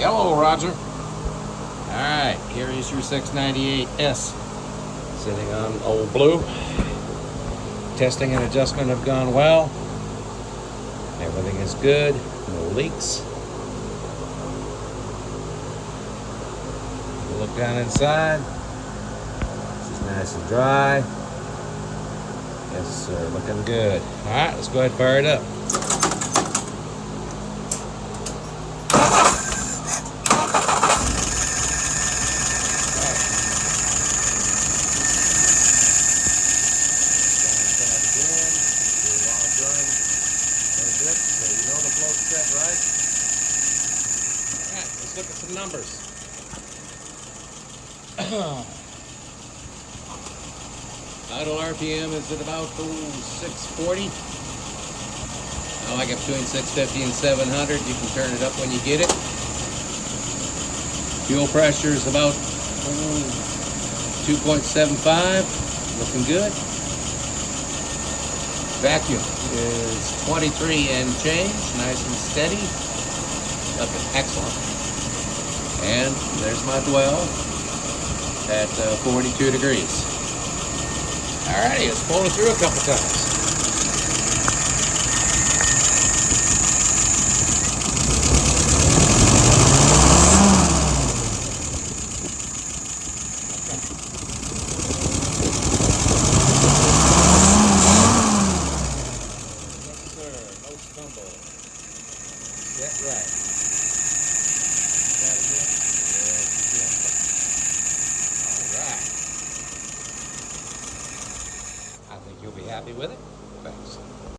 Hello, Roger. Alright, here is your 698S sitting on old blue. Testing and adjustment have gone well. Everything is good, no leaks. Look down inside. This is nice and dry. Yes, sir, looking good. Alright, let's go ahead and fire it up. Let's look at some numbers. Idle RPM is at about 640. I like it between 650 and 700. You can turn it up when you get it. Fuel pressure is about 2.75. Looking good. Vacuum is 23 and change. Nice and steady. Looking excellent. And there's my dwell at 42 degrees. Alrighty, let's pull it through a couple times. Yes, sir. No stumble. Get right. I think you'll be happy with it.